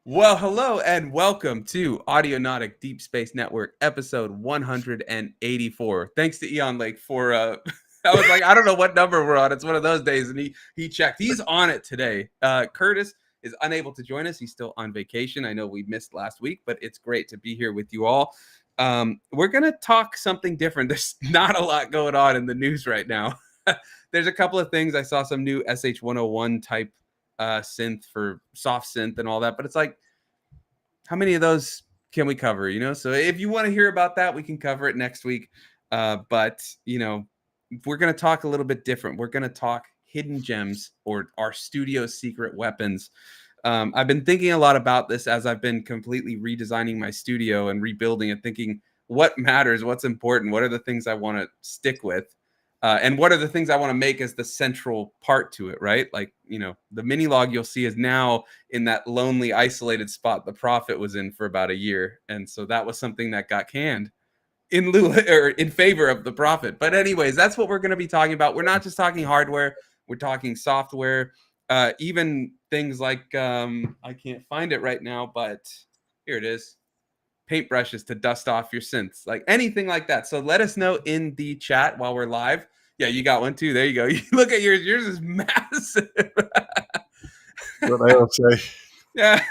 Well, hello and welcome to Audionautic Deep Space Network, episode 184. Thanks to Eon Lake for I was like, I don't know what number we're on. It's one of those days, and he checked. He's on it today. Curtis is unable to join us. He's still on vacation. I know we missed last week, but it's great to be here with you all. We're gonna talk something different. There's not a lot going on in the news right now. There's a couple of things. I saw some new SH-101 type synth for soft synth and all that, but it's like, how many of those can we cover? So if you want to hear about that, we can cover it next week. But we're going to talk a little bit different. We're going to talk hidden gems or our studio secret weapons. I've been thinking a lot about this as I've been completely redesigning my studio and rebuilding it, thinking what matters, what's important, what are the things I want to stick with. And what are the things I want to make as the central part to it, right? Like, the mini log you'll see is now in that lonely, isolated spot the Prophet was in for about a year. And so that was something that got canned in favor of the Prophet. But anyways, that's what we're going to be talking about. We're not just talking hardware. We're talking software, even things like, I can't find it right now, but here it is. Paintbrushes to dust off your synths, like anything like that. So let us know in the chat while we're live. Yeah, you got one too. There you go. You look at yours. Yours is massive. What they all say. Yeah.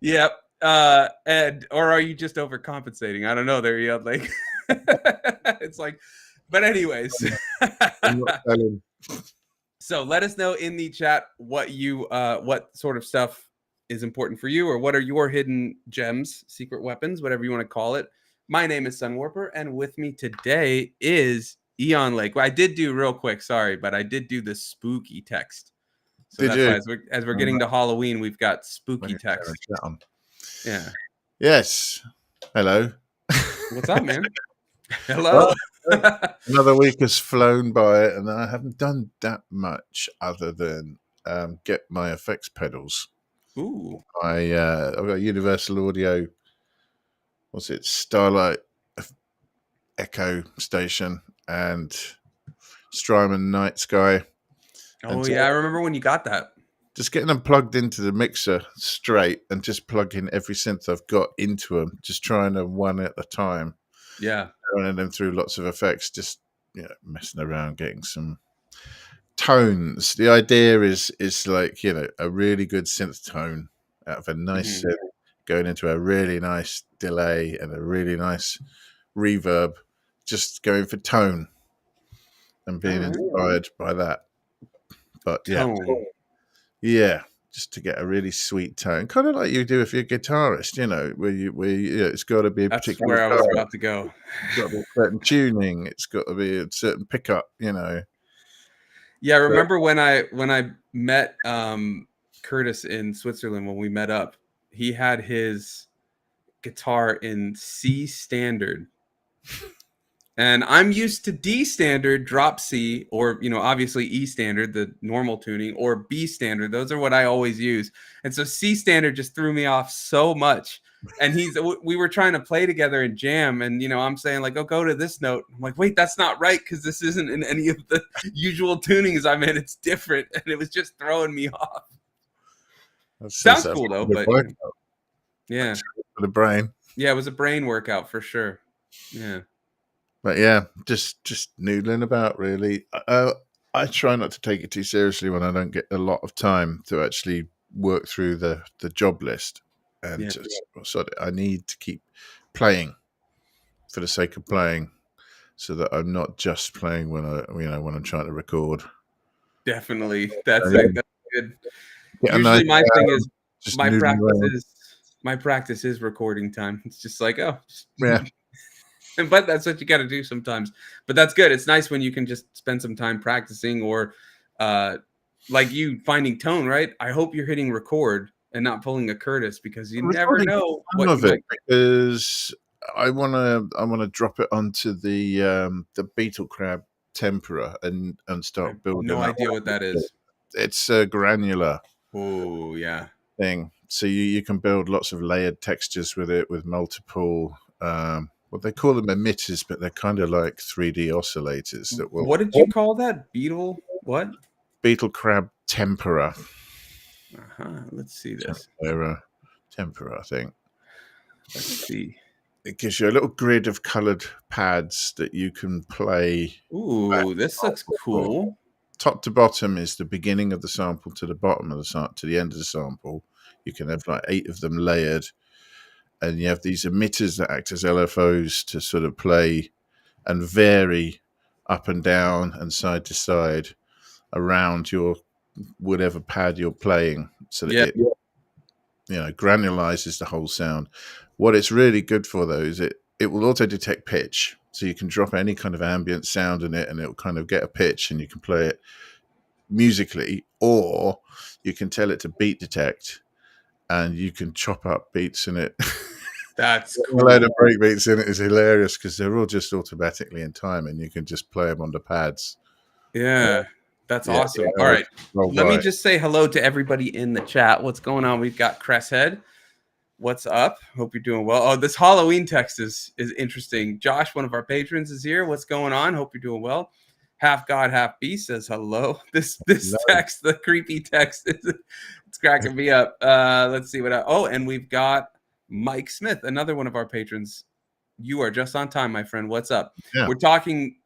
Yep. Or are you just overcompensating? I don't know. There you go. Like, it's like, but anyways. So let us know in the chat what sort of stuff is important for you, or what are your hidden gems, secret weapons, whatever you want to call it. My name is Sunwarper, and with me today is Eon Lake. Well, I did do real quick, sorry, but I did do the spooky text. So did that's you? Why as we're getting to Halloween, we've got spooky text. Yeah. Yes. Hello. What's up, man? Hello. Another week has flown by, and I haven't done that much other than get my effects pedals. Ooh. I've got a Universal Audio. What's it? Starlight Echo Station and Strymon Night Sky. Oh yeah, I remember when you got that. Just getting them plugged into the mixer straight and just plugging every synth I've got into them. Just trying them one at a time. Yeah, running them through lots of effects. Just messing around, getting some tones. The idea is like a really good synth tone out of a nice synth going into a really nice delay and a really nice reverb, just going for tone and being inspired by that. But yeah, just to get a really sweet tone, kind of like you do if you're a guitarist, where it's got to be a particular. That's where I was about to go. It's got to be a certain tuning. It's got to be a certain pickup, Yeah, I remember when I met Curtis in Switzerland, when we met up, he had his guitar in C standard. And I'm used to D standard, drop C, or, obviously E standard, the normal tuning, or B standard. Those are what I always use. And so C standard just threw me off so much. And we were trying to play together and jam. And, I'm saying like, oh, go to this note. I'm like, wait, that's not right. Cause this isn't in any of the usual tunings I'm in. It's different. And it was just throwing me off. Sounds cool though, but yeah. For the brain. Yeah. It was a brain workout for sure. Yeah. But yeah, just noodling about really. I try not to take it too seriously when I don't get a lot of time to actually work through the job list, and I need to keep playing for the sake of playing, so that I'm not just playing when I'm trying to record. Definitely, that's good. Usually, my thing is my practice is recording time. It's just like yeah. But that's what you got to do sometimes. But that's good. It's nice when you can just spend some time practicing, or like you finding tone, right? I hope you're hitting record and not pulling a Curtis, because you never know what of it. Because I wanna drop it onto the beetle crab tempera and start building. No idea what that is. It's a granular. Oh yeah. Thing. So you can build lots of layered textures with it, with multiple. Well, they call them emitters, but they're kind of like 3D oscillators. What did you call that? Beetle? What? Beetle crab tempera. Let's see this. Tempera, I think. Let's see. It gives you a little grid of coloured pads that you can play. Ooh, this looks cool. Top to bottom is the beginning of the sample to the bottom of the sample to the end of the sample. You can have like 8 of them layered, and you have these emitters that act as LFOs to sort of play and vary up and down and side to side around your whatever pad you're playing, so that it granulizes the whole sound. What it's really good for though is it will auto detect pitch, so you can drop any kind of ambient sound in it and it'll kind of get a pitch and you can play it musically, or you can tell it to beat detect and you can chop up beats in it. That's cool. A load of break beats in it is hilarious because they're all just automatically in time and you can just play them on the pads. Yeah, that's awesome. All right, let me just say hello to everybody in the chat. What's going on? We've got Cresshead. What's up? Hope you're doing well. Oh, this Halloween text is interesting. Josh, one of our patrons, is here. What's going on? Hope you're doing well. Half God, half beast says hello. This text, the creepy text, it's cracking me up. Let's see what. And we've got Mike Smith, another one of our patrons. You are just on time, my friend. What's up? Yeah. We're talking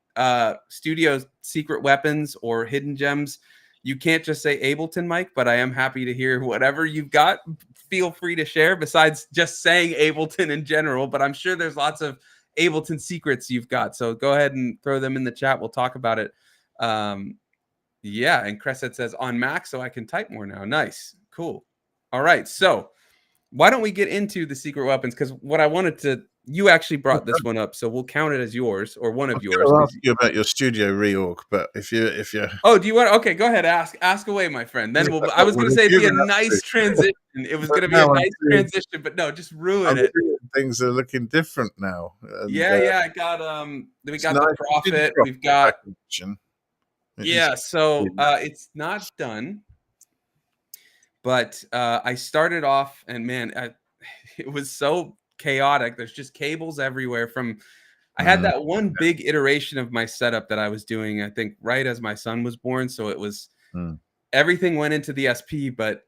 studio secret weapons or hidden gems. You can't just say Ableton, Mike, but I am happy to hear whatever you've got. Feel free to share besides just saying Ableton in general, but I'm sure there's lots of Ableton secrets you've got. So go ahead and throw them in the chat. We'll talk about it. Yeah, and Crescent says on Mac, so I can type more now. Nice. Cool. All right. So why don't we get into the secret weapons? Because what I wanted to, you actually brought this one up, so we'll count it as yours or one of yours. I'll ask you about your studio reorg, but if you oh, do you want? Okay, go ahead. Ask away, my friend. Then I was going to say it'd be a nice transition. It was going to be a nice transition, but no, just ruin it. Things are looking different now. And, I got we got the Prophet. We've got So it's not done, but I started off, and man, it was so chaotic. There's just cables everywhere. I had that one big iteration of my setup that I was doing, I think, right as my son was born. So it was everything went into the SP, but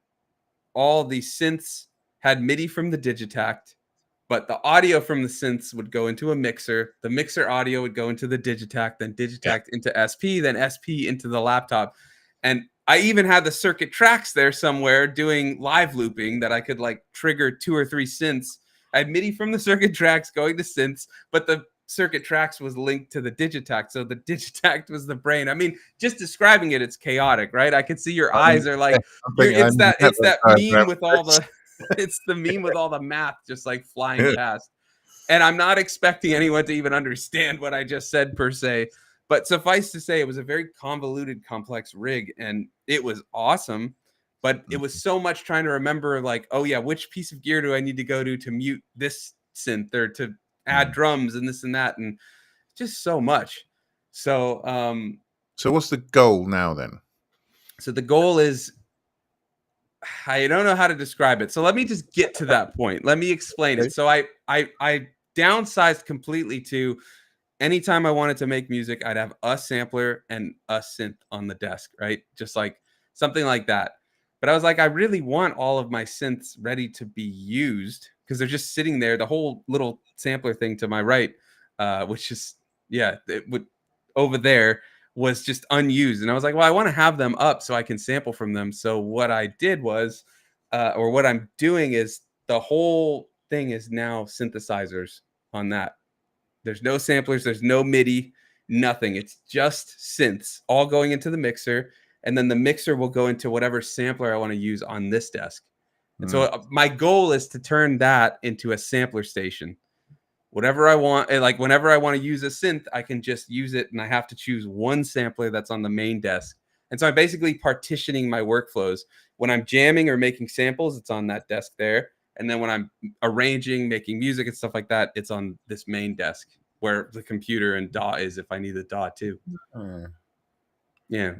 all the synths had MIDI from the Digitact, but the audio from the synths would go into a mixer. The mixer audio would go into the Digitact, then Digitact into SP, then SP into the laptop. And I even had the circuit tracks there somewhere doing live looping that I could like trigger 2 or 3 synths. I had MIDI from the circuit tracks going to synths, but the circuit tracks was linked to the Digitact. So the Digitact was the brain. I mean, just describing it, it's chaotic, right? I could see your eyes are like, it's that meme with all the, it's the meme with all the math just like flying past. And I'm not expecting anyone to even understand what I just said per se, but suffice to say, it was a very convoluted, complex rig, and it was awesome. But it was so much trying to remember, like, oh yeah, which piece of gear do I need to go to mute this synth or to add drums and this and that, and just so much. So, so what's the goal now then? So the goal is, I don't know how to describe it. So let me just get to that point. Let me explain it. So I downsized completely to anytime I wanted to make music, I'd have a sampler and a synth on the desk, right? Just like something like that. But I was like, I really want all of my synths ready to be used because they're just sitting there. The whole little sampler thing to my right, which is, it would over there was just unused. And I was like, well, I want to have them up so I can sample from them. So what I did was, or what I'm doing is the whole thing is now synthesizers on that. There's no samplers, there's no MIDI, nothing. It's just synths all going into the mixer. And then the mixer will go into whatever sampler I want to use on this desk. And so my goal is to turn that into a sampler station. Whatever I want, like whenever I want to use a synth, I can just use it, and I have to choose one sampler that's on the main desk. And so I'm basically partitioning my workflows. When I'm jamming or making samples, it's on that desk there. And then when I'm arranging, making music and stuff like that, it's on this main desk where the computer and DAW is if I need the DAW too. Yeah.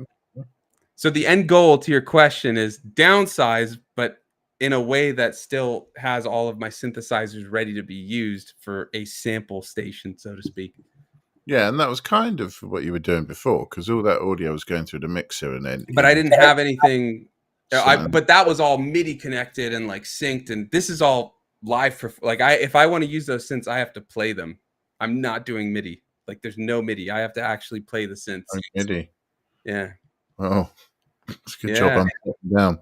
So the end goal to your question is downsize, but in a way that still has all of my synthesizers ready to be used for a sample station, so to speak. Yeah, and that was kind of what you were doing before, because all that audio was going through the mixer, and then. But I didn't have anything But that was all MIDI connected and like synced, and this is all live for like if I want to use those synths, I have to play them. I'm not doing MIDI. Like there's no MIDI. I have to actually play the synths. MIDI. Yeah. Oh, it's a good job I'm sitting down.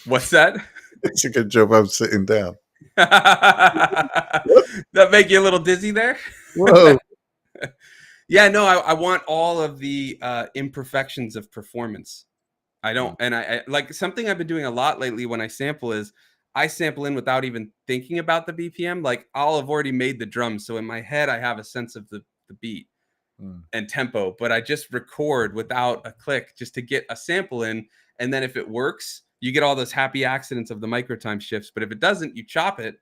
What's that? It's a good job I'm sitting down. That make you a little dizzy there? Whoa. Yeah, no, I want all of the imperfections of performance. I don't, and I like something I've been doing a lot lately when I sample is I sample in without even thinking about the BPM. Like I'll have already made the drums, so in my head I have a sense of the beat and tempo, but I just record without a click just to get a sample in, and then if it works, you get all those happy accidents of the microtime shifts. But if it doesn't, you chop it,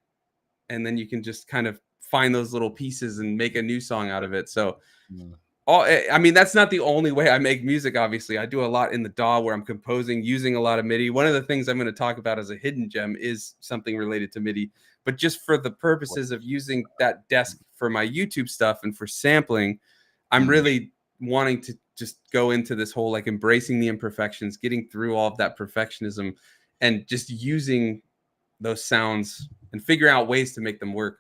and then you can just kind of find those little pieces and make a new song out of it. So. I mean, that's not the only way I make music, obviously. I do a lot in the DAW where I'm composing using a lot of MIDI. One of the things I'm going to talk about as a hidden gem is something related to MIDI. But just for the purposes of using that desk for my YouTube stuff and for sampling, I'm really wanting to just go into this whole like embracing the imperfections, getting through all of that perfectionism, and just using those sounds and figuring out ways to make them work.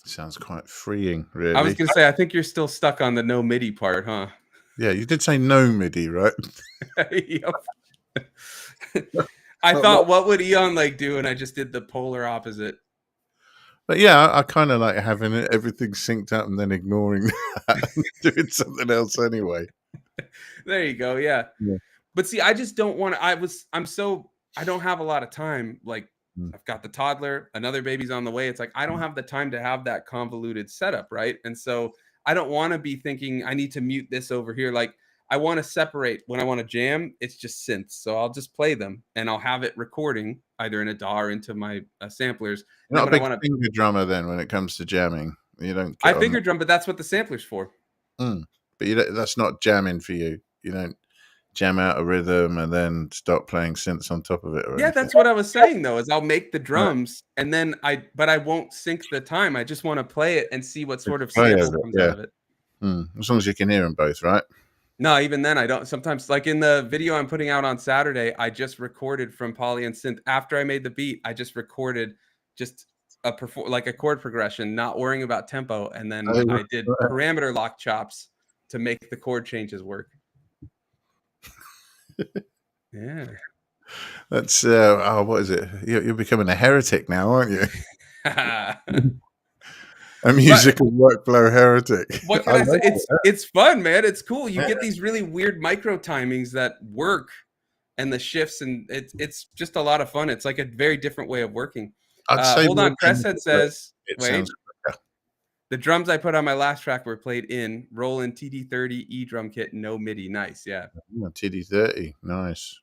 Sounds quite freeing, really. I was going to say, I think you're still stuck on the no MIDI part, huh? Yeah, you did say no MIDI, right? Yep. I thought, what would Eon like do? And I just did the polar opposite. But yeah, I kind of like having everything synced up and then ignoring that and doing something else anyway. There you go. Yeah. But see, I just don't want to. I don't have a lot of time. Like, I've got the toddler, another baby's on the way. It's like, I don't have the time to have that convoluted setup. Right. And so I don't want to be thinking I need to mute this over here. Like I want to separate when I want to jam. It's just synths. So I'll just play them and I'll have it recording either in a DAW or into my samplers. You're not a big finger drummer then when it comes to jamming. You don't. I finger drum, but that's what the sampler's for. But that's not jamming for you. You don't jam out a rhythm and then start playing synths on top of it. Yeah, that's what I was saying though, is I'll make the drums and then I won't sync the time. I just want to play it and see what sort of sample comes out of it. As long as you can hear them both, right? No, even then I don't. Sometimes, like in the video I'm putting out on Saturday, I just recorded from Poly and Synth. After I made the beat, I just recorded just a chord progression, not worrying about tempo, and then I did parameter lock chops to make the chord changes work. Yeah. That's what is it? You're becoming a heretic now, aren't you? A musical workflow heretic. What can I say? It's fun, man. It's cool. You get these really weird micro timings that work, and the shifts, and it's just a lot of fun. It's like a very different way of working. Hold on, Crescent says, wait. The drums I put on my last track were played in Roland TD30 E drum kit, no MIDI. Nice, yeah. TD30, nice.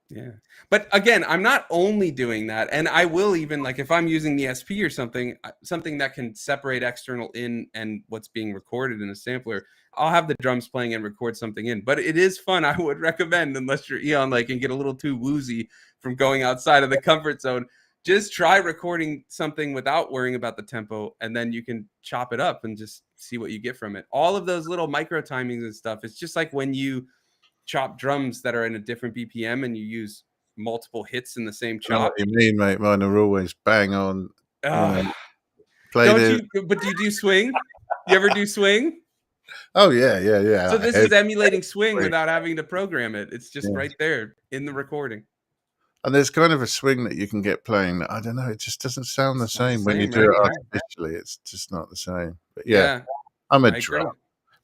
Yeah. But again, I'm not only doing that, and I will even like if I'm using the SP or something that can separate external in and what's being recorded in a sampler, I'll have the drums playing and record something in. But it is fun. I would recommend, unless you're Eon like and get a little too woozy from going outside of the comfort zone, just try recording something without worrying about the tempo, and then you can chop it up and just see what you get from it. All of those little micro timings and stuff. It's just like when you chop drums that are in a different BPM and you use multiple hits in the same chop. I know what you mean, mate. Mine are always bang on. But do you do swing? You ever do swing? Oh yeah. So this is emulating swing without having to program it. It's just right there in the recording. And there's kind of a swing that you can get playing that I don't know. It just doesn't sound the same when you do it artificially. It's just not the same. But yeah. I'm a drummer.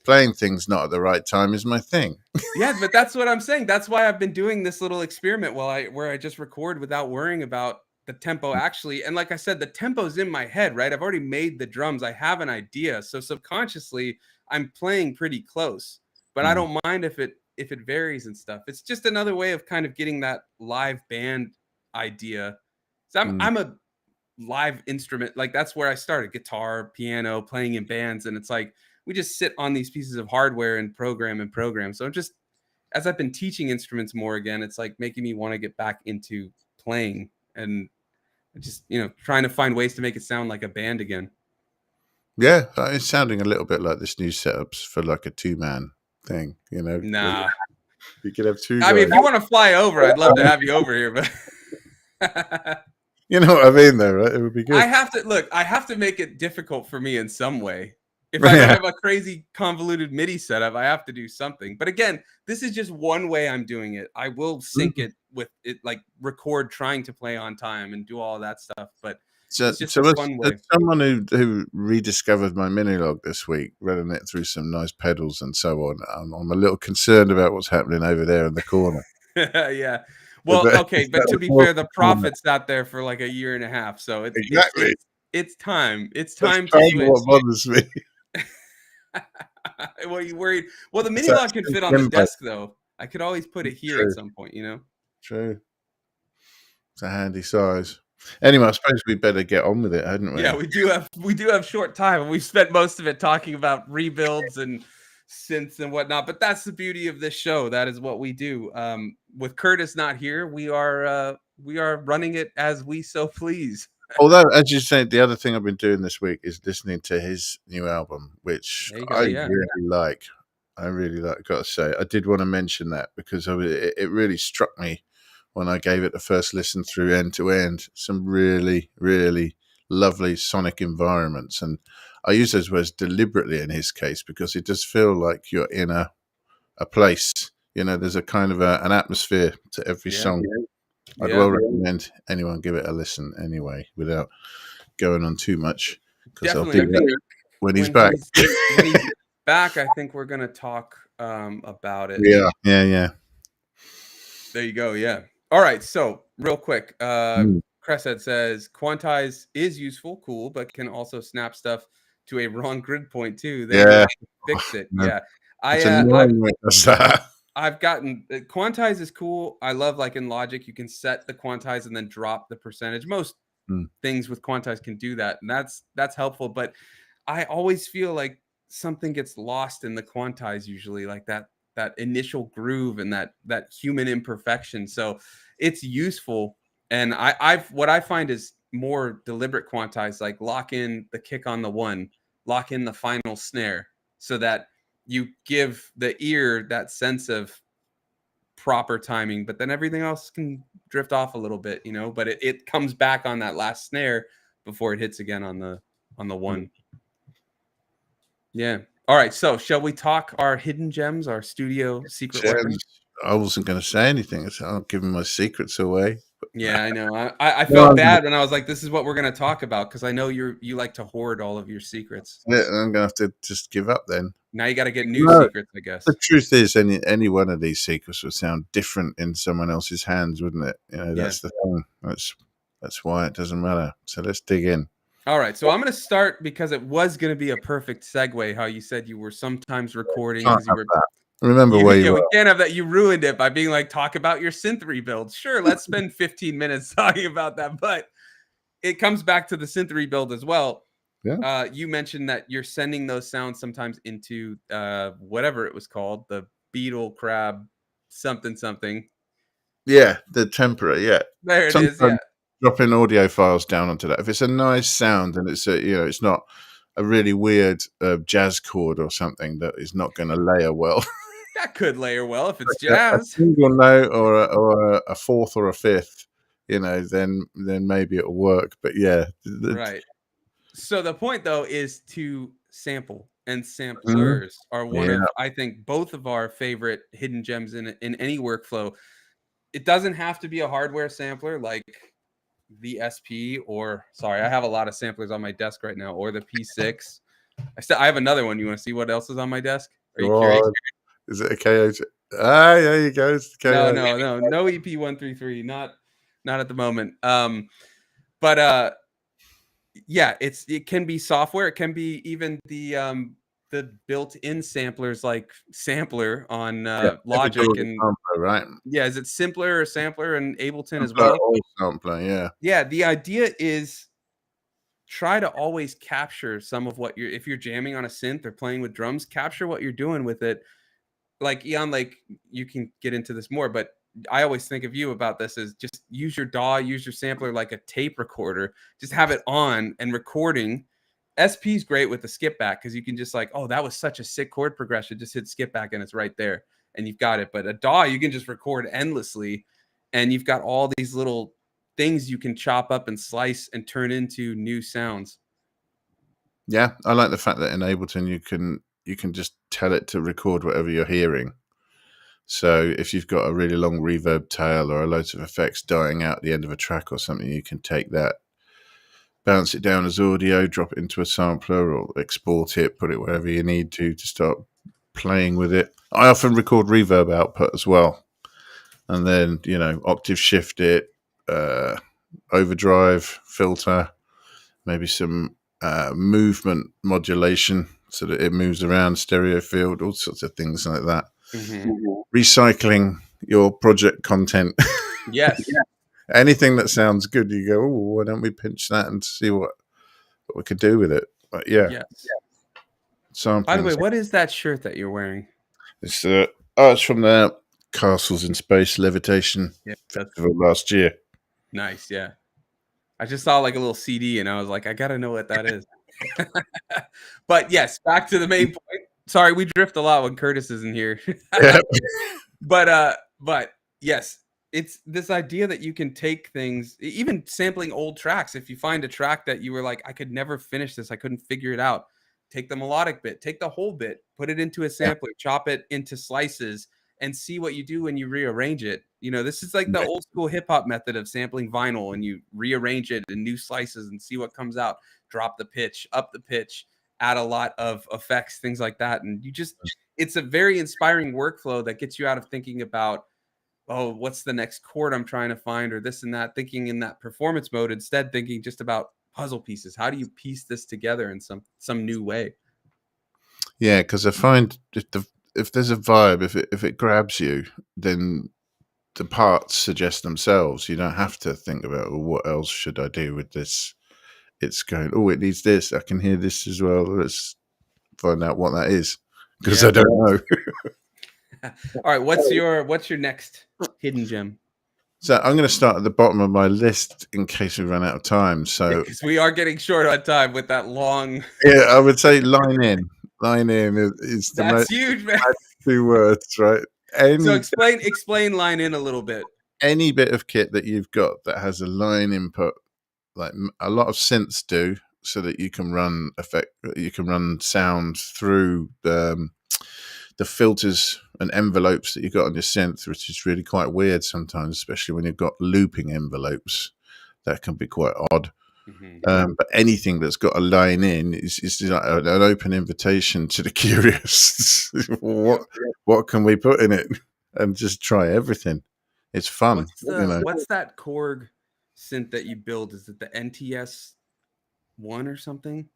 Playing things not at the right time is my thing. Yeah, but that's what I'm saying. That's why I've been doing this little experiment where I just record without worrying about the tempo actually. And like I said, the tempo's in my head, right? I've already made the drums. I have an idea. So subconsciously, I'm playing pretty close. But I don't mind if it varies and stuff. It's just another way of kind of getting that live band idea. So I'm a live instrument. Like that's where I started, guitar, piano, playing in bands. And it's like, we just sit on these pieces of hardware and program. So just as I've been teaching instruments more again, it's like making me want to get back into playing and just, trying to find ways to make it sound like a band again. Yeah, it's sounding a little bit like this new setups for like a 2-man thing, Nah, You could have two I mean, guys. if you want to fly over, I'd love to have you over here, but You know what I mean, though, right? It would be good. I have to look. I have to make it difficult for me in some way. If I don't Yeah. have a crazy convoluted MIDI setup, I have to do something. But again, this is just one way I'm doing it. I will sync it with it, like record trying to play on time and do all that stuff. But So, it's just so a as, fun as way. someone who rediscovered my Minilog this week, running it through some nice pedals and so on, I'm a little concerned about what's happening over there in the corner. Yeah. Is Well, that, okay, is but that to the be fair, corner? the prophet's out there for like a year and a half, so Exactly. it's time. It's That's time to kind of switch. what bothers me. What are you worried? Well, the It's mini log can actually fit on the Jimbo. desk though. I could always put it here at True, some point, you know? true. It's a handy size. Anyway, I suppose we better get on with it, hadn't we? Yeah, we do have short time, and we've spent most of it talking about rebuilds and synths and whatnot. But that's the beauty of this show. That is what we do. With Curtis not here, we are running it as we so please. Although, as you said, the other thing I've been doing this week is listening to his new album, which There you I go. Yeah, really like. I really like. Got to say, I did want to mention that because it really struck me when I gave it the first listen through end to end. Some really, really lovely sonic environments, and I use those words deliberately in his case because it does feel like you're in a place. You know, there's a kind of an atmosphere to every yeah, song. I'd yeah. well recommend anyone give it a listen anyway, without going on too much, because I'll Definitely. do I that think when he's back. when he's back, I think we're gonna talk about it. Yeah, yeah, yeah. There you go. Yeah. All right. So real quick, Mm. Cresset says quantize is useful, cool, but can also snap stuff to a wrong grid point too. Then you Yeah, have to fix it. man, Yeah. it's I've annoying when it does that. I've gotten quantize is cool. I love like in Logic, you can set the quantize and then drop the percentage. Most Mm. things with quantize can do that, and that's helpful. But I always feel like something gets lost in the quantize usually, like that initial groove and that human imperfection. So it's useful. And I've what I find is more deliberate quantize, like lock in the kick on the one, lock in the final snare, so that you give the ear that sense of proper timing, but then everything else can drift off a little bit, you know, but it comes back on that last snare before it hits again on the one. Yeah. All right. So shall we talk our hidden gems, our studio secret weapon? I wasn't going to say anything. So I'm giving my secrets away. Yeah, I know. I No, felt bad when I was like, this is what we're going to talk about, because I know you like to hoard all of your secrets. I'm going to have to just give up then. Now you got to get new No, secrets, I guess. the truth is, any one of these secrets would sound different in someone else's hands, wouldn't it? You know, that's the thing. That's why it doesn't matter. So let's dig in. All right, so I'm going to start because it was going to be a perfect segue. How you said you were sometimes recording because you were. Remember where you Yeah, we were. can't have that. You ruined it by being like, talk about your synth rebuild. Sure, let's spend 15 minutes talking about that, but it comes back to the synth rebuild as well. Yeah. You mentioned that you're sending those sounds sometimes into whatever it was called, the beetle crab something. Yeah, the temporary. Yeah, There it sometimes is. Yeah, dropping audio files down onto that. If it's a nice sound and it's it's not a really weird jazz chord or something that is not going to layer well. that could layer well if it's A jazz. single note or a fourth or a fifth, then maybe it'll work. But yeah, Right. So the point though is to sample, and Mhm. samplers are one Yeah, of, I think, both of our favorite hidden gems in any workflow. It doesn't have to be a hardware sampler like the SP, or sorry, I have a lot of samplers on my desk right now, or the P6. I have another one. You want to see what else is on my desk? Are you go curious? on. Is it a KO? There you go. It's the No, KO. no EP133. Not at the moment. But yeah, it can be software. It can be even the built-in samplers like Sampler on Yeah, Logic, and sampler, right? yeah, is it Simpler or Sampler and Ableton as Sampler well? or sampler, yeah. Yeah, the idea is try to always capture some of what if you're jamming on a synth or playing with drums, capture what you're doing with it. Like Eon, like you can get into this more, but I always think of you about this as just use your DAW, use your sampler like a tape recorder, just have it on and recording. SP is great with the skip back because you can just like, oh, that was such a sick chord progression, just hit skip back and it's right there. and you've got it. But a DAW, you can just record endlessly, and you've got all these little things you can chop up and slice and turn into new sounds. Yeah, I like the fact that in Ableton you can just tell it to record whatever you're hearing. So if you've got a really long reverb tail or a load of effects dying out at the end of a track or something, you can take that, bounce it down as audio, drop it into a sampler, or export it, put it wherever you need to start playing with it. I often record reverb output as well, and then octave shift it, overdrive, filter, maybe some movement modulation so that it moves around, stereo field, all sorts of things like that. Mm-hmm. Recycling your project content. Yes. Anything that sounds good, you go, oh, why don't we pinch that and see what we could do with it? But yeah. Yes. Sampling. By the way, what is that shirt that you're wearing? It's from the Castles in Space Levitation Festival last year. Nice, yeah. I just saw like a little CD and I was like, I gotta know what that is. But yes, back to the main point. Sorry, we drift a lot when Curtis isn't here. Yeah. But yes, it's this idea that you can take things, even sampling old tracks. If you find a track that you were like, I could never finish this, I couldn't figure it out. Take the melodic bit, take the whole bit, put it into a sampler, chop it into slices, and see what you do when you rearrange it. This is like the old school hip hop method of sampling vinyl, and you rearrange it in new slices and see what comes out. Drop the pitch, up the pitch, add a lot of effects, things like that. And it's a very inspiring workflow that gets you out of thinking about, oh, what's the next chord I'm trying to find, or this and that, thinking in that performance mode, instead thinking just about puzzle pieces. How do you piece this together in some new way? Yeah, because I find if there's a vibe, if it grabs you, then the parts suggest themselves. You don't have to think about, well, what else should I do with this? It's going, oh, it needs this. I can hear this as well. Let's find out what that is, because I don't know. All right, what's your next hidden gem? So I'm going to start at the bottom of my list in case we run out of time. So because we are getting short on time with that long. Yeah, I would say line in. Line in is the most huge, man. 2 words, right? So explain line in a little bit. Any bit of kit that you've got that has a line input, like a lot of synths do, so that you can run sound through the filters and envelopes that you've got on your synth, which is really quite weird sometimes, especially when you've got looping envelopes. That can be quite odd. Mm-hmm. But anything that's got a line in is like an open invitation to the curious. What can we put in it? And just try everything. It's fun. What's that Korg synth that you build? Is it the NTS 1 or something?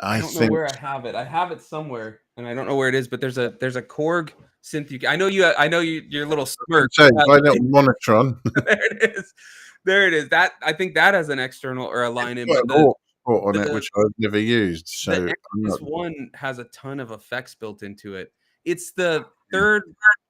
I don't know where I have it. I have it somewhere, and I don't know where it is. But there's a Korg synth. I know your little smirk. Monotron. There it is. That I think that has an external or a line in. But on it, which I've never used. So this one has a ton of effects built into it. It's the third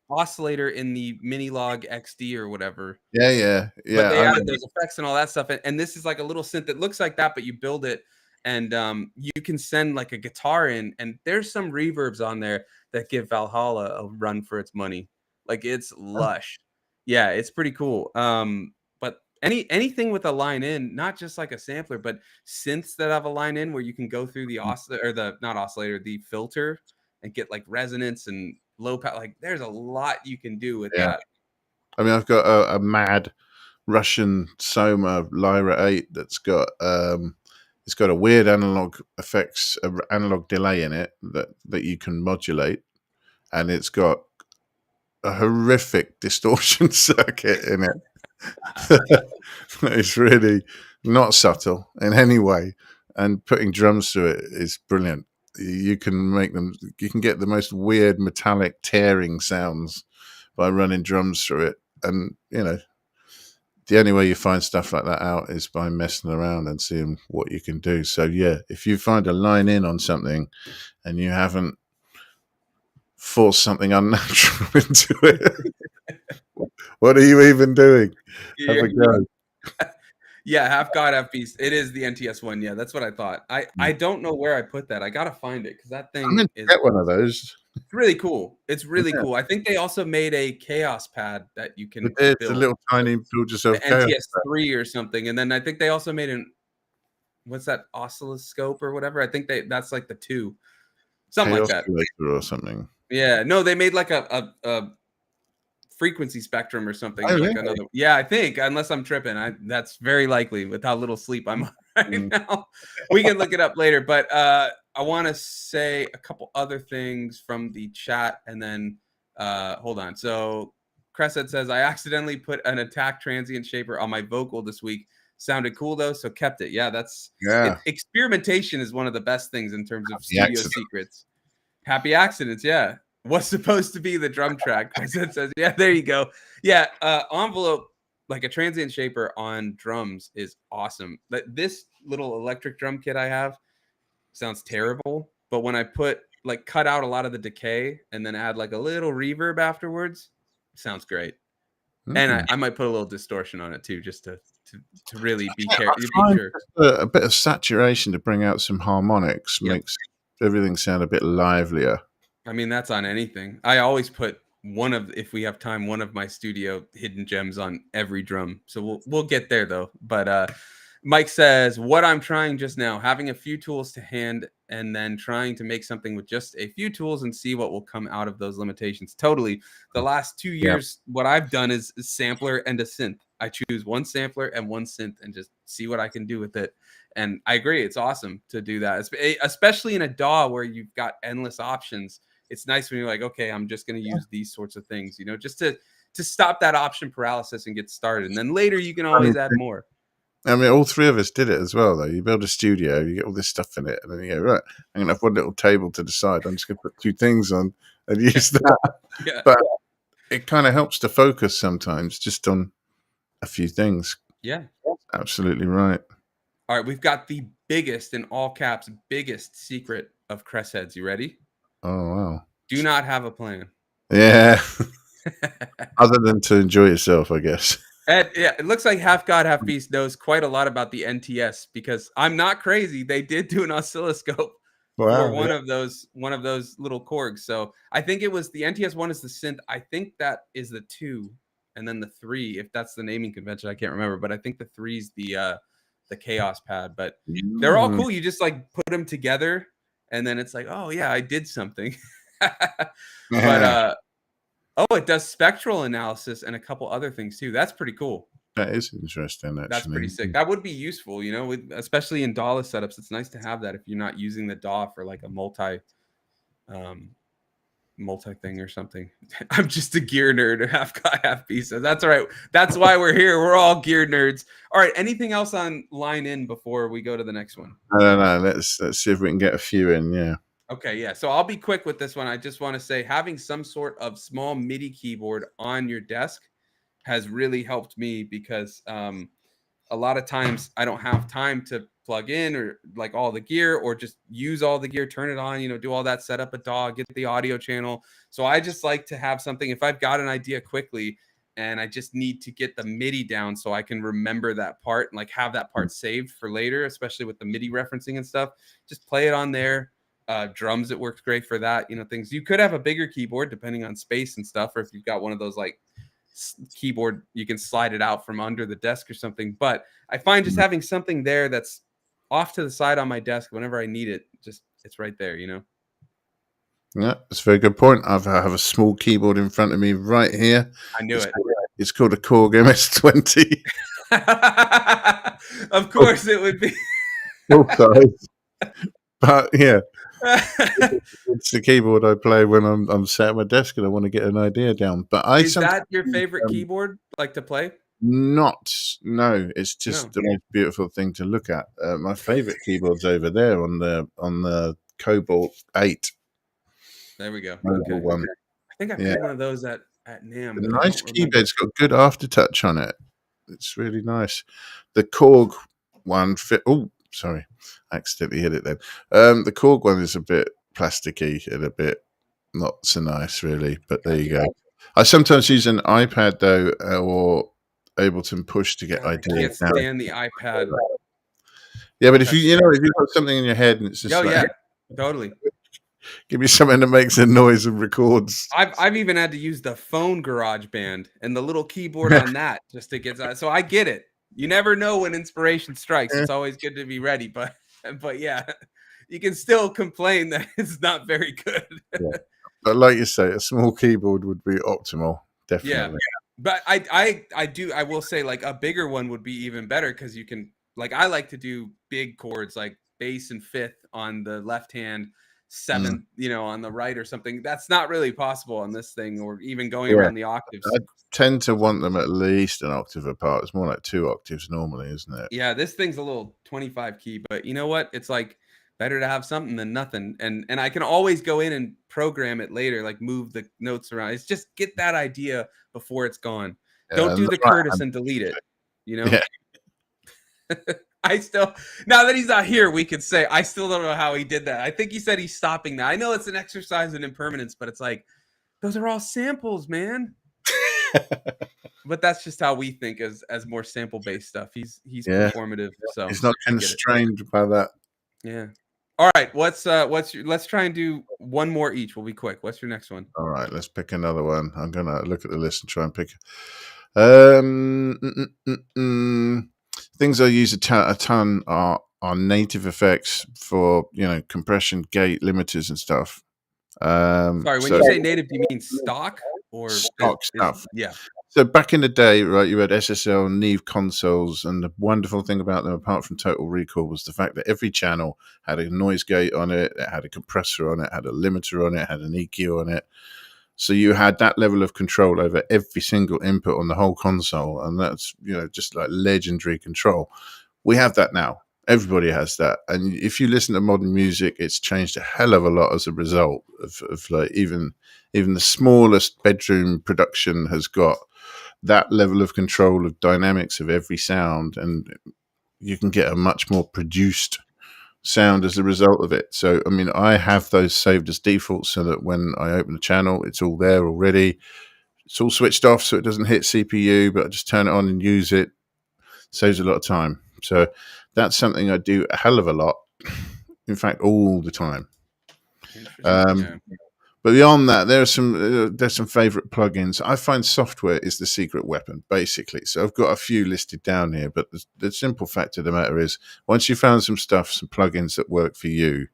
oscillator in the Minilog XD or whatever. Yeah. But they added those effects and all that stuff. And this is like a little synth that looks like that, but you build it, and you can send like a guitar in, and there's some reverbs on there that give Valhalla a run for its money. Like, it's lush. Yeah, it's pretty cool. But anything with a line in, not just like a sampler, but synths that have a line in where you can go through the oscillator, or the filter, and get like resonance and low power. Like, there's a lot you can do with that. I mean, I've got a mad Russian Soma Lyra 8 that's got it's got a weird analog effects, analog delay in it that you can modulate, and it's got a horrific distortion circuit in it. It's really not subtle in any way, and putting drums through it is brilliant. You can get the most weird metallic tearing sounds by running drums through it. And the only way you find stuff like that out is by messing around and seeing what you can do. So yeah, if you find a line in on something and you haven't forced something unnatural into it, what are you even doing? Have a go. Yeah, half god, half beast. It is the NTS 1. Yeah, that's what I thought. I don't know where I put that. I gotta find it, because that thing I'm gonna get one of those. It's really cool. It's really Yeah, cool. I think they also made a chaos pad that you can it's a build, little tiny build the yourself chaos. NTS3 or something, and then I think they also made an what's that, oscilloscope or whatever? I think that's like the 2, something like Chaos that. Oscillator or something. Yeah, no, they made like a frequency spectrum or Oh, something, like really? another, yeah, I think, unless I'm tripping. That's very likely with how little sleep I'm on right Mm, now. We can look it up later, but I want to say a couple other things from the chat, and then hold on. So Crescent says, I accidentally put an attack transient shaper on my vocal this week. Sounded cool though, so kept it. Yeah, that's yeah, it. Experimentation is one of the best things in terms of the studio accident. secrets. Happy accidents, yeah. What's supposed to be the drum track? Crescent says, yeah, there you go. Yeah, envelope, like a transient shaper on drums is awesome. But this little electric drum kit I have sounds terrible, but when I cut out a lot of the decay and then add like a little reverb afterwards, sounds great. And Mm. I might put a little distortion on it too, just to really Yeah, I be find sure. just a bit of saturation to bring out some harmonics Yep. makes everything sound a bit livelier. I mean, that's on anything. I always put if we have time, one of my studio hidden gems on every drum. So we'll get there though. But Mike says, what I'm trying just now, having a few tools to hand and then trying to make something with just a few tools and see what will come out of those limitations. Totally. The last 2 Yeah. years, what I've done is a sampler and a synth. I choose one sampler and one synth and just see what I can do with it. And I agree, it's awesome to do that, especially in a DAW where you've got endless options. It's nice when you're like, okay, I'm just going to use these sorts of things, just to stop that option paralysis and get started. And then later you can always add more. I mean, all three of us did it as well, though. You build a studio, you get all this stuff in it, and then you go, right, I'm going to have one little table to the side. I'm just going to put 2 things on and use that. Yeah. But it kind of helps to focus sometimes just on a few things. Yeah. Absolutely right. All right. We've got the biggest, in all caps, biggest secret of Crest Heads. You ready? Oh, wow. Do not have a plan. Yeah. Other than to enjoy yourself, I guess. Yeah, it looks like Half God, Half Beast knows quite a lot about the NTS because I'm not crazy. They did do an oscilloscope for Wow. one of those little Korgs. So I think it was the NTS 1 is the synth. I think that is the 2, and then the 3, if that's the naming convention, I can't remember. But I think the 3 is the Chaos Pad. But they're all cool. You just like put them together, and then it's like, oh yeah, I did something. But oh, it does spectral analysis and a couple other things too. That's pretty cool. That is interesting, actually. That's pretty sick. That would be useful, especially in DAW setups. It's nice to have that if you're not using the DAW for like a multi thing or something. I'm just a gear nerd, half guy, half beast. So that's all right. That's why we're here. We're all gear nerds. All right. Anything else on line in before we go to the next one? I don't know. Let's see if we can get a few in. Yeah. Okay, yeah. So I'll be quick with this one. I just want to say having some sort of small MIDI keyboard on your desk has really helped me because a lot of times I don't have time to plug in or like all the gear or just use all the gear, turn it on, do all that, set up a DAW, get the audio channel. So I just like to have something if I've got an idea quickly and I just need to get the MIDI down so I can remember that part and like have that part saved for later, especially with the MIDI referencing and stuff. Just play it on there. Drums, it works great for that. Things you could have a bigger keyboard depending on space and stuff, or if you've got one of those like keyboard, you can slide it out from under the desk or something. But I find just having something there that's off to the side on my desk whenever I need it, just it's right there. Yeah, that's a very good point. I have a small keyboard in front of me right here. I knew it. It's called a Korg MS-20. Of course, it would be. Full size. But yeah, it's the keyboard I play when I'm sat at my desk and I want to get an idea down. But Is that your favorite keyboard, like to play? No, it's just the most beautiful thing to look at. My favorite keyboard's over there on the Cobalt 8. There we go. Okay. One. I think I played one of those at NAMM. The nice keyboard's got good aftertouch on it. It's really nice. The Korg one sorry, I accidentally hit it then. The Korg one is a bit plasticky and a bit not so nice, really. But there you go. I sometimes use an iPad though, or Ableton Push to get ideas. I can't stand the iPad. Yeah, but if you've got something in your head and it's just yeah, totally. Give me something that makes a noise and records. I've even had to use the phone GarageBand and the little keyboard on that just to get that. So I get it. You never know when inspiration strikes. It's always good to be ready, but yeah, you can still complain that it's not very good. Yeah. But like you say, a small keyboard would be optimal. Yeah. Definitely. But I will say like a bigger one would be even better because you can like I like to do big chords like bass and fifth on the left hand, seventh, on the right or something. That's not really possible on this thing, or even going around the octaves. I tend to want them at least an octave apart. It's more like 2 octaves normally, isn't it? Yeah, this thing's a little 25 key, but you know what? It's like better to have something than nothing. And I can always go in and program it later, like move the notes around. It's just get that idea before it's gone. Don't do the Curtis and delete it. Yeah. I still, now that he's not here, we could say I still don't know how he did that. I think he said he's stopping that. I know it's an exercise in impermanence, but it's like those are all samples, man. But that's just how we think as more sample based stuff. He's performative, so he's not constrained by that. Yeah. All right. What's your, let's try and do one more each. We'll be quick. What's your next one? All right, let's pick another one. I'm gonna look at the list and try and pick. Things I use a ton are native effects for compression, gate, limiters, and stuff. Sorry, when you say native, do you mean stock or stock stuff? Yeah. So back in the day, right, you had SSL Neve consoles, and the wonderful thing about them, apart from Total Recall, was the fact that every channel had a noise gate on it, it had a compressor on it, had a limiter on it, had an EQ on it. So you had that level of control over every single input on the whole console, and that's just like legendary control. We have that now. Everybody has that, and if you listen to modern music, it's changed a hell of a lot as a result of like even the smallest bedroom production has got that level of control of dynamics of every sound, and you can get a much more produced sound as a result of it. So, I mean, I have those saved as default so that when I open the channel, it's all there already. It's all switched off so it doesn't hit CPU, but I just turn it on and use it. Saves a lot of time. So that's something I do a hell of a lot. In fact, all the time. But beyond that, there's some favorite plugins. I find software is the secret weapon, basically. So I've got a few listed down here, but the simple fact of the matter is, once you've found some stuff, some plugins that work for you,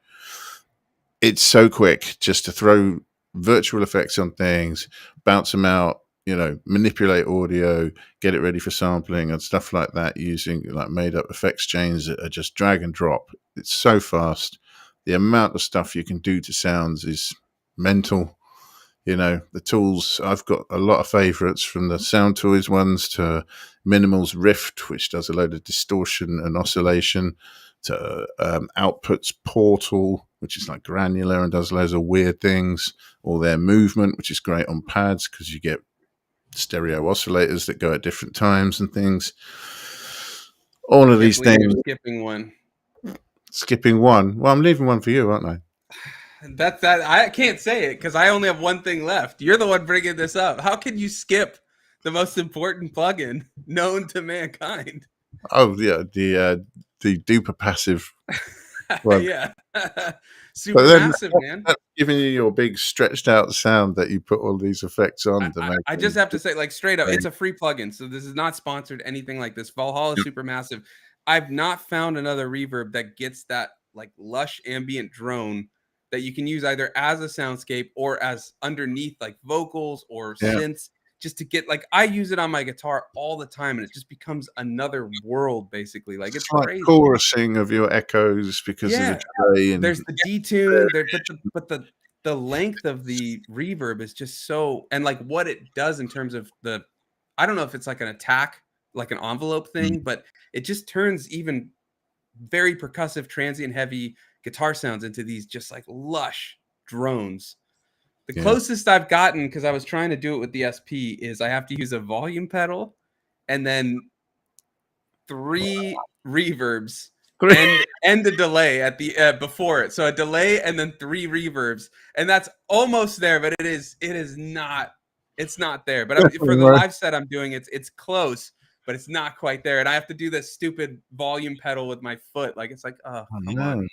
it's so quick just to throw virtual effects on things, bounce them out, manipulate audio, get it ready for sampling and stuff like that using like made up effects chains that are just drag and drop. It's so fast. The amount of stuff you can do to sounds is mental. The tools, I've got a lot of favorites, from the Sound Toys ones to Minimal's Rift, which does a load of distortion and oscillation, to Output's Portal, which is like granular and does loads of weird things, or their Movement, which is great on pads because you get stereo oscillators that go at different times and things. All of these things. Skipping one. Well, I'm leaving one for you, aren't I? That's that. I can't say it because I only have one thing left. You're the one bringing this up. How can you skip the most important plugin known to mankind? Oh yeah, the duper passive. Yeah, super massive, man. That's giving you your big stretched out sound that you put all these effects on. I just have to say, like straight up, it's a free plugin, so this is not sponsored, anything like this. Valhalla super massive. I've not found another reverb that gets that like lush ambient drone that you can use either as a soundscape or as underneath like vocals or synths, just to get like, I use it on my guitar all the time and it just becomes another world basically. Like it's like crazy. Chorusing of your echoes because of the delay. And there's the detune, but the length of the reverb is just so, and like what it does in terms of the, I don't know if it's like an attack, like an envelope thing, but it just turns even very percussive, transient, heavy guitar sounds into these just like lush drones. The closest I've gotten, because I was trying to do it with the SP, is I have to use a volume pedal and then 3 reverbs and a delay at the before it. So a delay and then 3 reverbs, and that's almost there, but it's not there. But for the live set I'm doing, it's close, but it's not quite there. And I have to do this stupid volume pedal with my foot. Like it's like, oh, come on.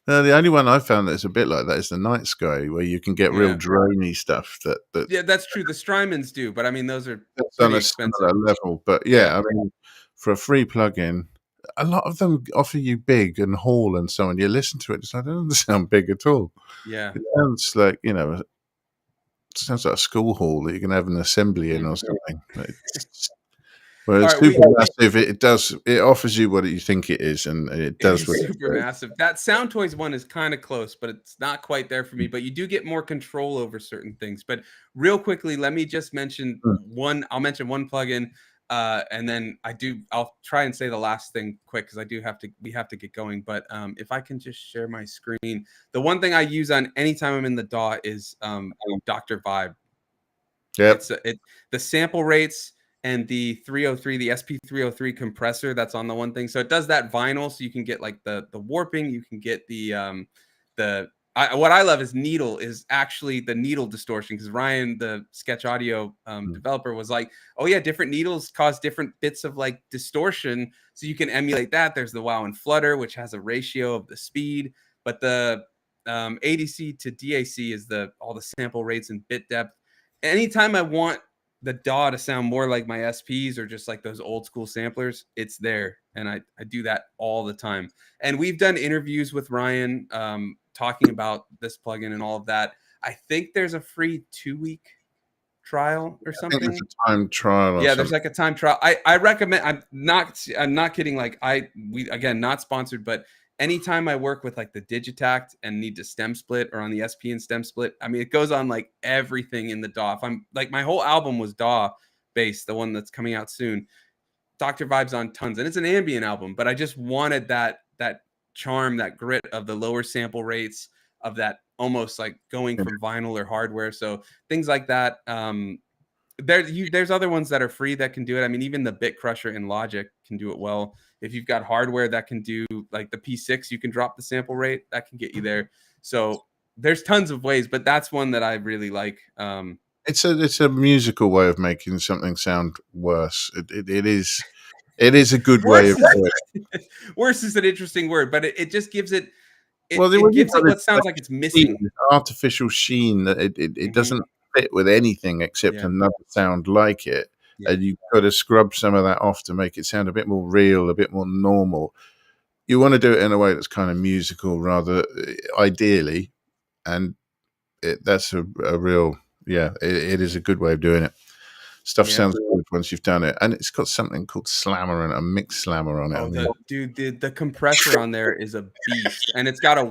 The only one I found that's a bit like that is the Night Sky, where you can get real Yeah. droney stuff that Yeah, that's true. The Strymons do, but I mean, those are that's on pretty a expensive. similar level. But Yeah. yeah, I mean, for a free plugin, a lot of them offer you Big and Hall and so on. You listen to it, it's like, it doesn't sound big at all. Yeah. It sounds like, it sounds like a school hall that you can have an assembly in or something. All Whereas right, we Supermassive, it offers you what you think it is, and it it does is what it super says. massive. That Sound Toys one is kind of close, but it's not quite there for me. But you do get more control over certain things. But real quickly, let me just mention Mm. one. I'll mention one plugin, and then I'll try and say the last thing quick because I do have to. We have to get going. But if I can just share my screen, the one thing I use on anytime I'm in the DAW is Dr. Vibe. Yep. The sample rates and the 303, the SP303 compressor that's on the one thing. So it does that vinyl, so you can get like the warping, you can get what I love is needle is actually the needle distortion because Ryan, the Sketch Audio developer, was like, oh yeah, different needles cause different bits of like distortion, so you can emulate that. There's the wow and flutter, which has a ratio of the speed, but the ADC to DAC is all the sample rates and bit depth. Anytime I want the DAW to sound more like my SPs or just like those old school samplers, it's there. And I do that all the time. And we've done interviews with Ryan talking about this plugin and all of that. I think there's a free 2-week trial or I think there's something. a time trial or Yeah, there's something. like a time trial. I recommend. I'm not kidding. Like we again not sponsored, but anytime I work with like the Digitact and need to stem split or on the SP and stem split, I mean it goes on like everything in the DAW. If I'm like my whole album was DAW based, the one that's coming out soon. Dr. Vibes on tons, and it's an ambient album, but I just wanted that charm, that grit of the lower sample rates of that almost like going from vinyl or hardware. So things like that. There's other ones that are free that can do it. I mean, even the Bit Crusher in Logic can do it well. If you've got hardware that can do like the P6, you can drop the sample rate. That can get you there. So there's tons of ways, but that's one that I really like. It's a musical way of making something sound worse. It is a good way Worse of doing it. is worse is an interesting word, but it just gives it Well, it when you've gives got it this what sounds like it's sheen, missing. this artificial sheen that it Mm-hmm. doesn't fit with anything except Yeah, another sound like it, yeah, and you've got to scrub some of that off to make it sound a bit more real, a bit more normal. You want to do it in a way that's kind of musical, rather ideally, and that's a real it is a good way of doing it. Stuff yeah. sounds good once you've done it, and it's got something called slammer and a mix slammer on it. I Oh, mean, the compressor on there is a beast, and it's got a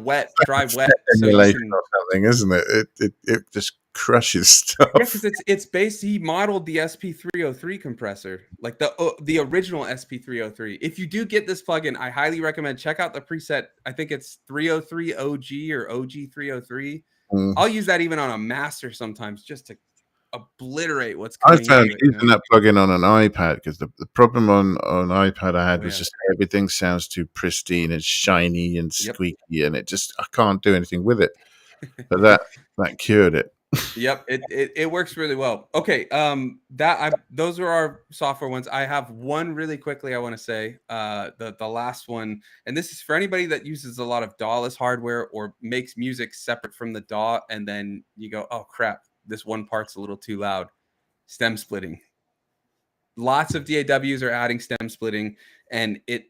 dry wet, so you emulation can. or something, isn't it? It just crushes Yeah, stuff. because it's based. He modeled the SP303 compressor, like the original SP303. If you do get this plugin, I highly recommend check out the preset. I think it's 303 OG or OG 303. Mm. I'll use that even on a master sometimes, just to obliterate what's I coming found into it. using that plugin on an iPad because the problem on iPad I Oh had was yeah. just everything sounds too pristine and shiny and Yep. squeaky, and I can't do anything with it. But that cured it. Yep, it works really well. Okay, those are our software ones. I have one really quickly I want to say. The last one, and this is for anybody that uses a lot of DAW-less hardware or makes music separate from the DAW, and then you go, oh crap, this one part's a little too loud. Stem splitting. Lots of DAWs are adding stem splitting, and it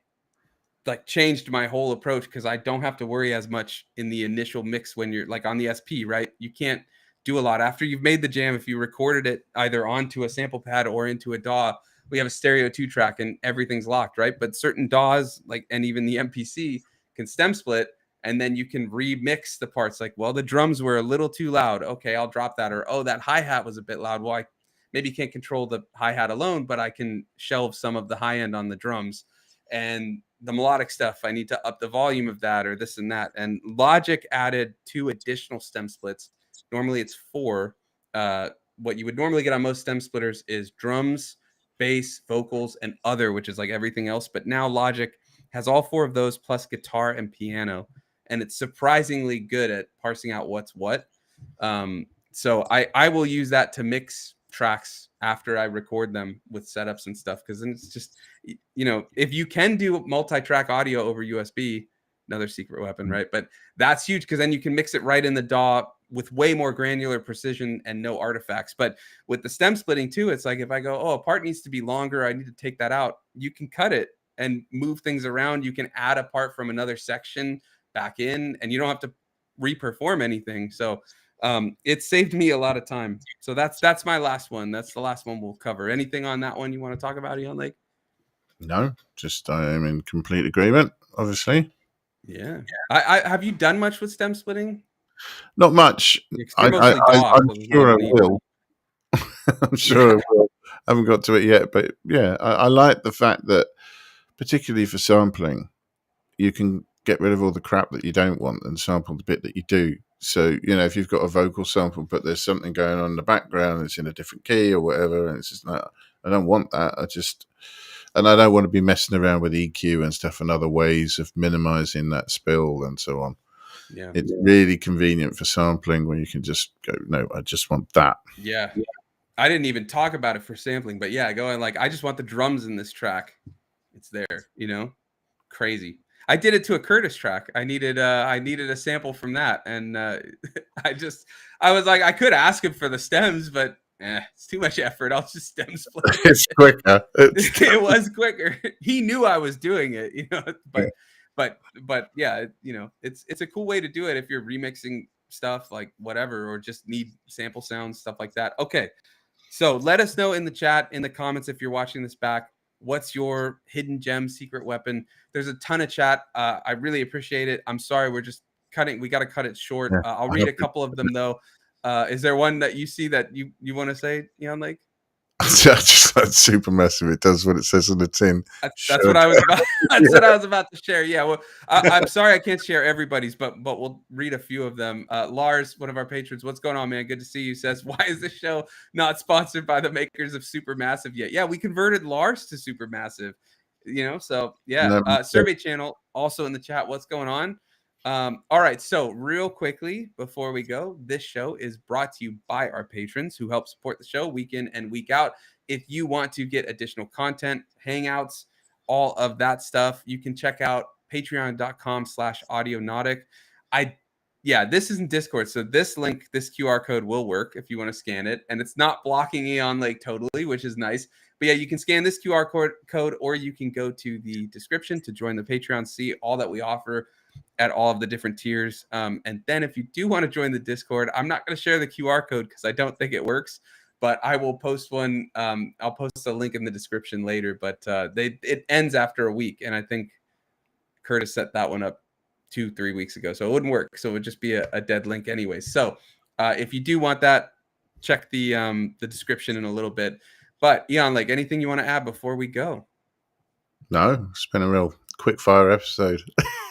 like changed my whole approach because I don't have to worry as much in the initial mix when you're like on the SP, right? You can't do a lot after you've made the jam. If you recorded it either onto a sample pad or into a DAW, we have a stereo 2-track and everything's locked, right? But certain DAWs, like and even the MPC, can stem split, and then you can remix the parts. Like, well, the drums were a little too loud. Okay, I'll drop that. Or oh, that hi hat was a bit loud. Well, I maybe can't control the hi hat alone, but I can shelve some of the high end on the drums. And the melodic stuff, I need to up the volume of that or this and that. And Logic added 2 additional stem splits. Normally it's 4. What you would normally get on most stem splitters is drums, bass, vocals, and other, which is like everything else. But now Logic has all 4 of those plus guitar and piano. And it's surprisingly good at parsing out what's what. So I will use that to mix tracks after I record them with setups and stuff because then it's just if you can do multi-track audio over USB, another secret weapon, right? But that's huge because then you can mix it right in the DAW with way more granular precision and no artifacts. But with the stem splitting too, it's like if I go, oh, a part needs to be longer, I need to take that out. You can cut it and move things around. You can add a part from another section back in, and you don't have to reperform anything. So it saved me a lot of time. So that's my last one. That's the last one we'll cover. Anything on that one you want to talk about, Ian Lake? No, just I am in complete agreement, obviously. Yeah. I have you done much with stem splitting? Not much. You're mostly DAW, I'm so there's sure not I even need. will. I'm sure I will. I haven't got to it yet, but yeah, I like the fact that, particularly for sampling, you can get rid of all the crap that you don't want and sample the bit that you do. So, if you've got a vocal sample, but there's something going on in the background, it's in a different key or whatever, and it's just like, I don't want that. And I don't want to be messing around with EQ and stuff and other ways of minimizing that spill and so on. Yeah. It's really convenient for sampling when you can just go, no, I just want that. Yeah. I didn't even talk about it for sampling, but yeah, going like, I just want the drums in this track. It's there, crazy. I did it to a Curtis track. I needed a sample from that. And I was like, I could ask him for the stems, but it's too much effort. I'll just stem split. It's quicker. It was quicker. He knew I was doing it, but yeah, it's a cool way to do it if you're remixing stuff like whatever, or just need sample sounds, stuff like that. Okay. So let us know in the chat, in the comments, if you're watching this back, what's your hidden gem secret weapon? There's a ton of chat. I really appreciate it. I'm sorry, we're just cutting. We got to cut it short. Yeah. I'll read a couple of them though. Is there one that you see that you want to say, Ian Lake? Just like Supermassive. It does what it says on the tin. That's what I was about. That's what I was about to share. Yeah. Well, I'm sorry I can't share everybody's, but we'll read a few of them. Lars, one of our patrons, what's going on, man? Good to see you. Says, why is this show not sponsored by the makers of Supermassive yet? Yeah, we converted Lars to Supermassive. So yeah. Survey Channel also in the chat. What's going on? All right. So real quickly before we go, this show is brought to you by our patrons who help support the show week in and week out. If you want to get additional content, hangouts, all of that stuff, you can check out patreon.com/audionautic. This isn't Discord. So this link, this QR code will work if you want to scan it. And it's not blocking Ian Lake totally, which is nice. But yeah, you can scan this QR code, or you can go to the description to join the Patreon, see all that we offer at all of the different tiers. And then if you do want to join the Discord, I'm not going to share the QR code because I don't think it works, but I will post one. I'll post a link in the description later, but it ends after a week. And I think Curtis set that one up 2-3 weeks ago, so it wouldn't work. So it would just be a dead link anyway. So if you do want that, check the description in a little bit. But Ian, like, anything you want to add before we go? No, it's been a real quick fire episode.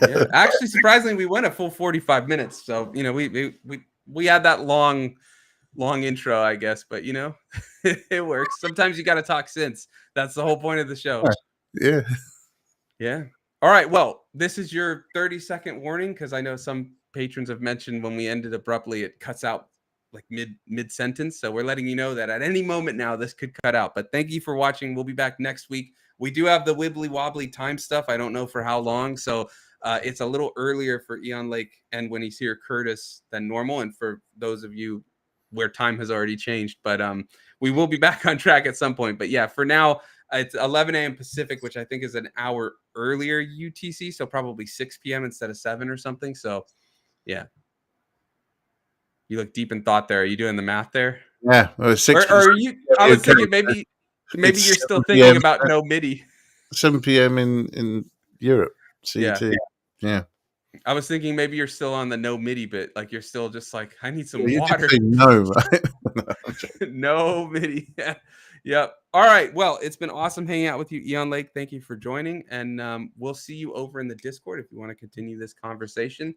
Yeah, actually, surprisingly, we went a full 45 minutes. So we had that long intro, I guess, but it works. Sometimes you got to talk sense. That's the whole point of the show. Yeah. All right. Well, this is your 30-second warning, because I know some patrons have mentioned when we ended abruptly, it cuts out like mid sentence. So we're letting you know that at any moment now this could cut out. But thank you for watching. We'll be back next week. We do have the wibbly wobbly time stuff. I don't know for how long. So it's a little earlier for Ian Lake and when he's here, Curtis, than normal. And for those of you where time has already changed, but we will be back on track at some point. But yeah, for now, it's 11 a.m. Pacific, which I think is an hour earlier UTC. So probably 6 p.m. instead of 7 or something. So yeah. You look deep in thought there. Are you doing the math there? Yeah. Well, or are you? I was thinking maybe you're still thinking about no MIDI. 7 p.m. in Europe. CET. Yeah. I was thinking maybe you're still on the no MIDI bit. Like you're still just like, I need some You water. did say no, right? No MIDI. Yeah. Yep. All right. Well, it's been awesome hanging out with you, Ian Lake. Thank you for joining. And we'll see you over in the Discord if you want to continue this conversation.